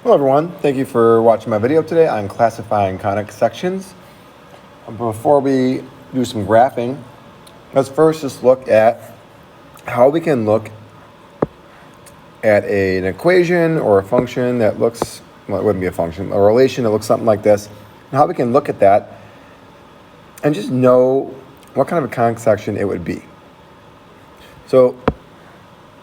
Hello everyone, thank you for watching my video today on classifying conic sections. Before we do some graphing, let's first just look at how we can look at an equation or a function that looks, well, it wouldn't be a function, a relation that looks something like this, and how we can look at that and just know what kind of a conic section it would be. So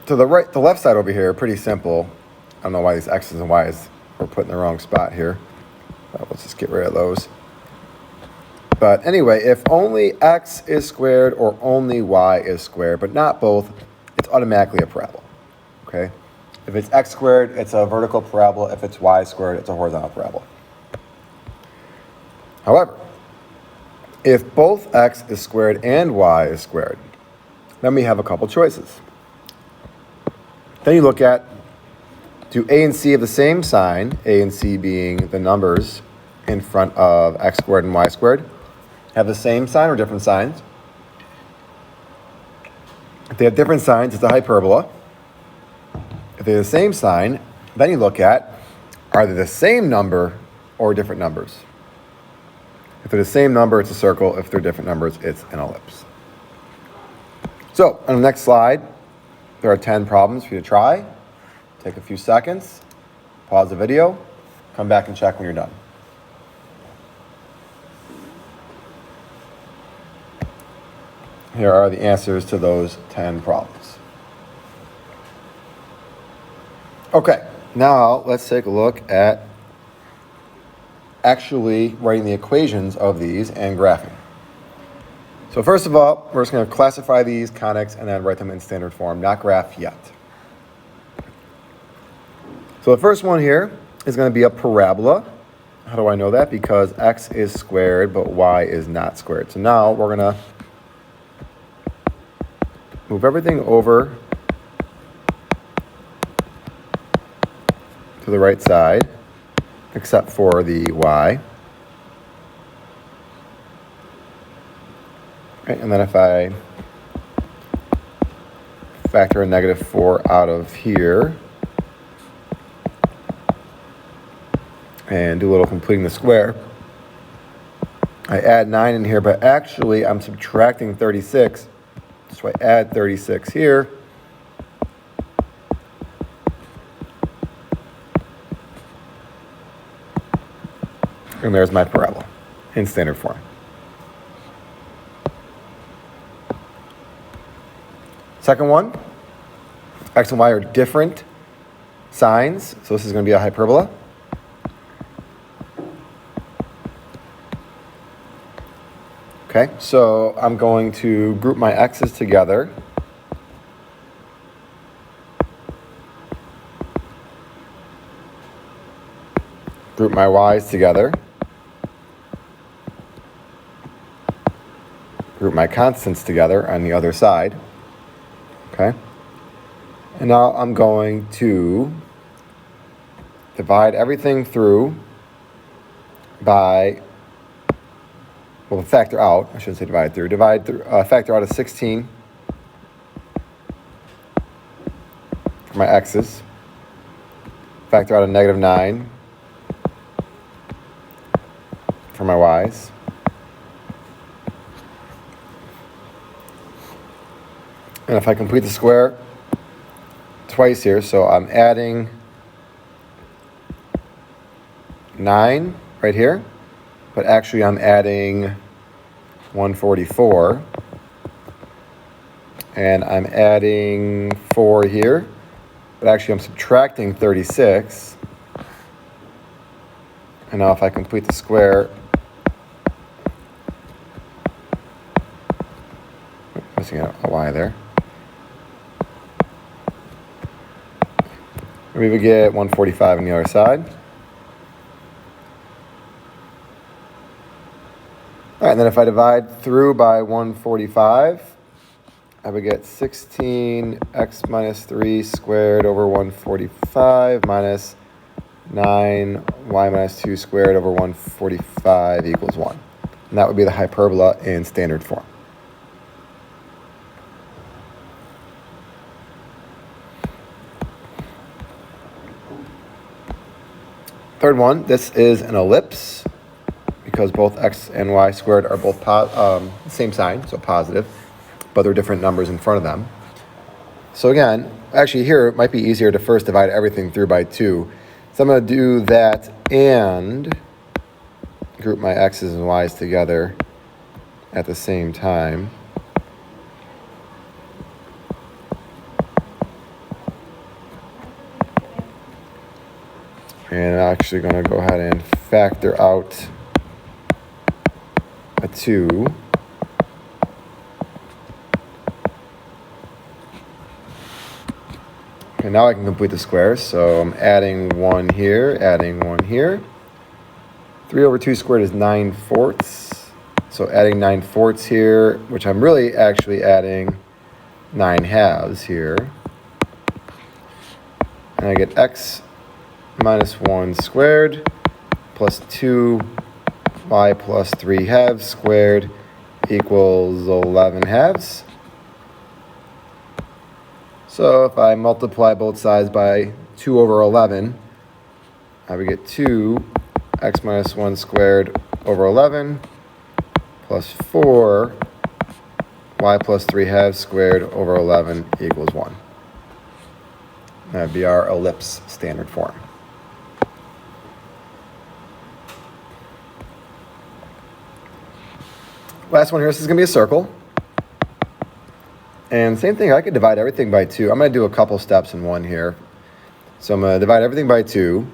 to the left side over here, pretty simple. I don't know why these X's and Y's were put in the wrong spot here. Let's just get rid of those. But anyway, if only X is squared or only Y is squared, but not both, it's automatically a parabola, okay? If it's X squared, it's a vertical parabola. If it's Y squared, it's a horizontal parabola. However, if both X is squared and Y is squared, then we have a couple choices. Then you look at, do A and C have the same sign, A and C being the numbers in front of X squared and Y squared, have the same sign or different signs? If they have different signs, it's a hyperbola. If they have the same sign, then you look at, are they the same number or different numbers? If they're the same number, it's a circle. If they're different numbers, it's an ellipse. So on the next slide, there are 10 problems for you to try. Take a few seconds, pause the video, come back and check when you're done. Here are the answers to those 10 problems. Okay, now let's take a look at actually writing the equations of these and graphing. So first of all, we're just going to classify these conics and then write them in standard form, not graph yet. So the first one here is going to be a parabola. How do I know that? Because X is squared, but Y is not squared. So now we're going to move everything over to the right side, except for the Y. Okay, and then if I factor a -4 out of here, and do a little completing the square, I add 9 in here, but actually I'm subtracting 36. So I add 36 here. And there's my parabola in standard form. Second one, X and Y are different signs. So this is going to be a hyperbola. Okay, so I'm going to group my X's together. Group my Y's together. Group my constants together on the other side. Okay, and now I'm going to divide everything through by, well, factor out, I shouldn't say divide through, factor out a 16 for my X's, factor out a -9 for my Y's, and if I complete the square twice here, so I'm adding 9 right here, but actually I'm adding 144, and I'm adding 4 here, but actually I'm subtracting 36, and now if I complete the square, missing a Y there, we would get 145 on the other side. All right, and then if I divide through by 145, I would get 16x minus 3 squared over 145 minus 9y minus 2 squared over 145 equals 1. And that would be the hyperbola in standard form. Third one, this is an ellipse because both x and y squared are both same sign, so positive, but they're different numbers in front of them. So again, actually here it might be easier to first divide everything through by 2. So I'm going to do that and group my x's and y's together at the same time. And I'm actually going to go ahead and factor out a 2. Okay, now I can complete the squares. So I'm adding 1 here, adding 1 here. 3 over 2 squared is 9/4. So adding 9/4 here, which I'm really actually adding 9/2 here. And I get x minus 1 squared plus 2y plus 3/2 squared equals 11/2. So if I multiply both sides by 2 over 11, I would get 2x minus 1 squared over 11 plus 4y plus 3/2 squared over 11 equals 1. That would be our ellipse standard form. Last one here, this is going to be a circle. And same thing, I could divide everything by 2. I'm going to do a couple steps in one here. So I'm going to divide everything by 2.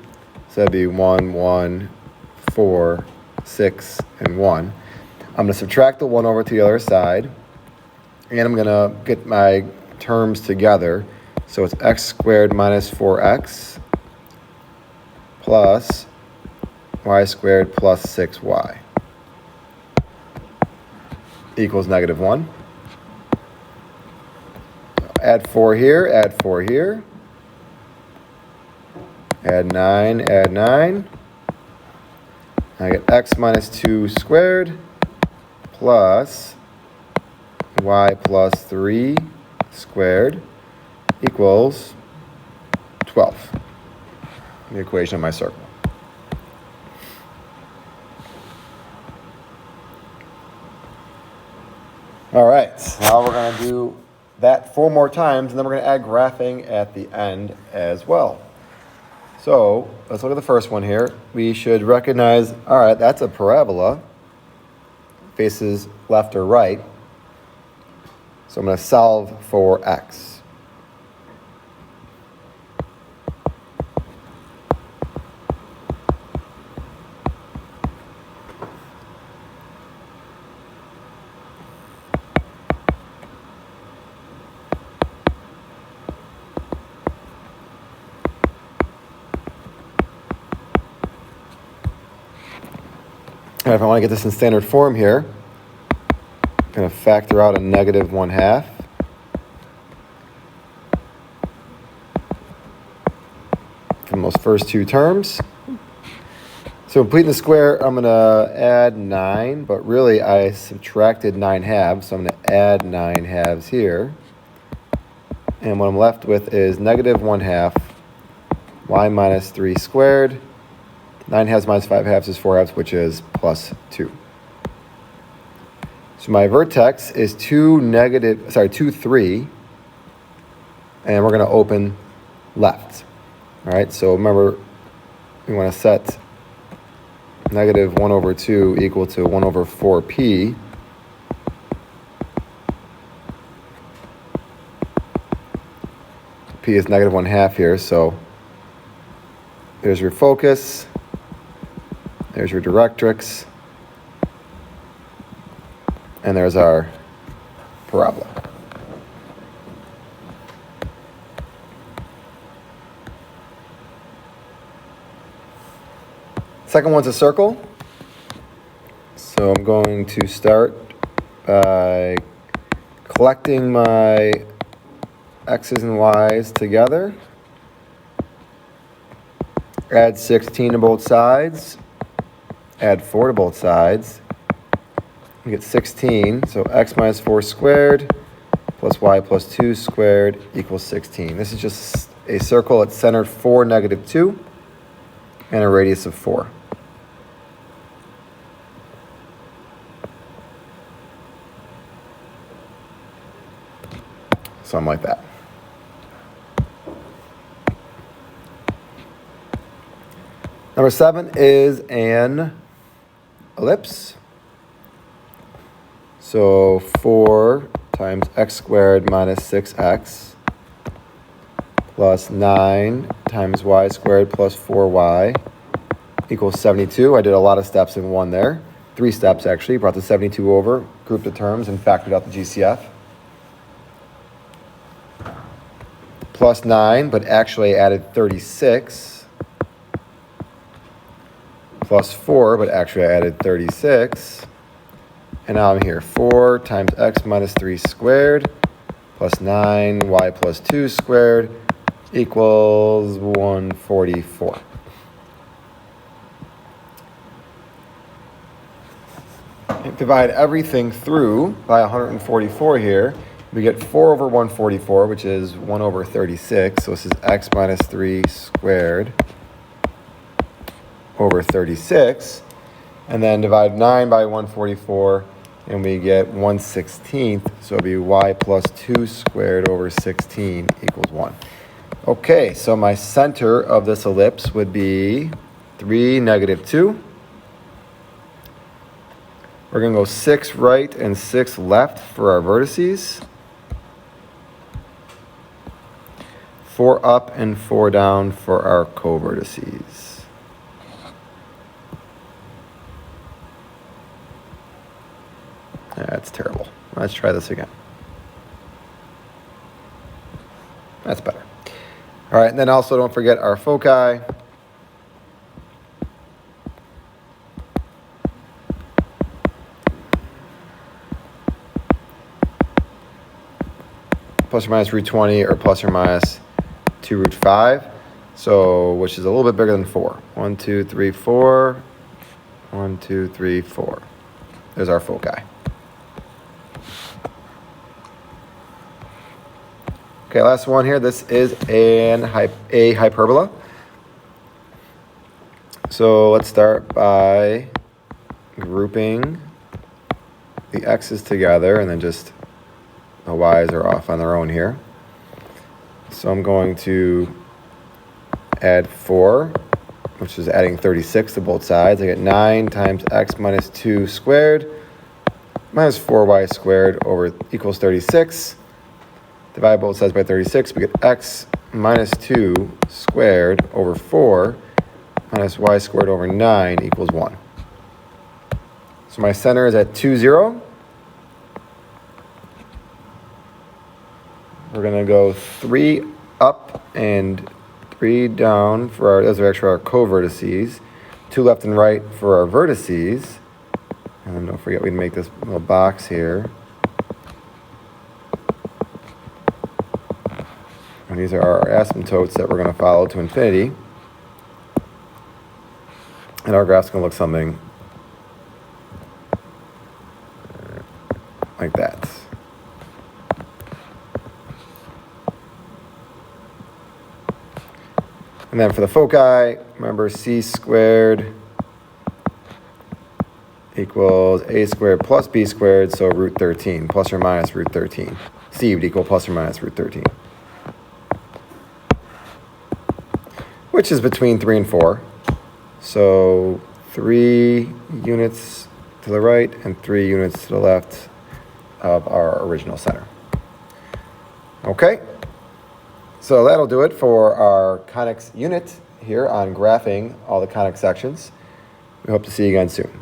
So that'd be 1, 1, 4, 6, and 1. I'm going to subtract the 1 over to the other side. And I'm going to get my terms together. So it's x squared minus 4x plus y squared plus 6y equals -1. Add 4 here, add 4 here. Add 9, add 9. I get x minus 2 squared plus y plus 3 squared equals 12. The equation of my circle. All right, now we're going to do that 4 more times, and then we're going to add graphing at the end as well. So let's look at the first one here. We should recognize, all right, that's a parabola, faces left or right. So I'm going to solve for x. And if I want to get this in standard form here, I'm going to factor out a -1/2. From those first 2 terms. So completing the square, I'm going to add 9, but really I subtracted 9/2, so I'm going to add 9/2 here. And what I'm left with is -1/2 y minus 3 squared. 9/2 minus 5/2 is 4/2, which is plus 2. So my vertex is 2, 3, and we're going to open left. All right, so remember, we want to set -1 over 2 equal to 1 over 4p. P is -1/2 here, so there's your focus. There's your directrix. And there's our parabola. Second one's a circle. So I'm going to start by collecting my x's and y's together. Add 16 to both sides. Add 4 to both sides. We get 16, so x minus 4 squared plus y plus 2 squared equals 16. This is just a circle. It's centered 4, -2. and a radius of 4. Something like that. Number 7 is an ellipse. So 4 times x squared minus 6x plus 9 times y squared plus 4y equals 72. I did a lot of steps in one there. 3 steps actually. Brought the 72 over, grouped the terms, and factored out the GCF. Plus 9, but actually added 36. Plus 4, but actually I added 36. And now I'm here. 4 times x minus 3 squared plus 9y plus 2 squared equals 144. Divide everything through by 144 here. We get 4 over 144, which is 1 over 36. So this is x minus 3 squared over 36. And then divide 9 by 144, and we get 1/16. So it'll be y plus 2 squared over 16 equals 1. Okay, so my center of this ellipse would be 3, -2. We're going to go 6 right and 6 left for our vertices. 4 up and 4 down for our co-vertices. That's terrible. Let's try this again. That's better. All right, and then also don't forget our foci. Plus or minus root 20 or plus or minus 2 root 5. So, which is a little bit bigger than 4. 1, 2, 3, 4. 1, 2, 3, 4. There's our foci. Okay, last one here. This is a hyperbola. So let's start by grouping the x's together, and then just the y's are off on their own here. So I'm going to add 4, which is adding 36 to both sides. I get 9 times x minus 2 squared minus 4y squared over equals 36. Divide both sides by 36. We get x minus 2 squared over 4 minus y squared over 9 equals 1. So my center is at 2, 0. We're going to go 3 up and 3 down for our, those are actually our co-vertices. 2 left and right for our vertices. And then don't forget we can make this little box here. And these are our asymptotes that we're going to follow to infinity. And our graph's going to look something like that. And then for the foci, remember c squared equals a squared plus b squared, so root 13, plus or minus root 13. C would equal plus or minus root 13. Which is between 3 and 4. So 3 units to the right and 3 units to the left of our original center. Okay, so that'll do it for our conics unit here on graphing all the conic sections. We hope to see you again soon.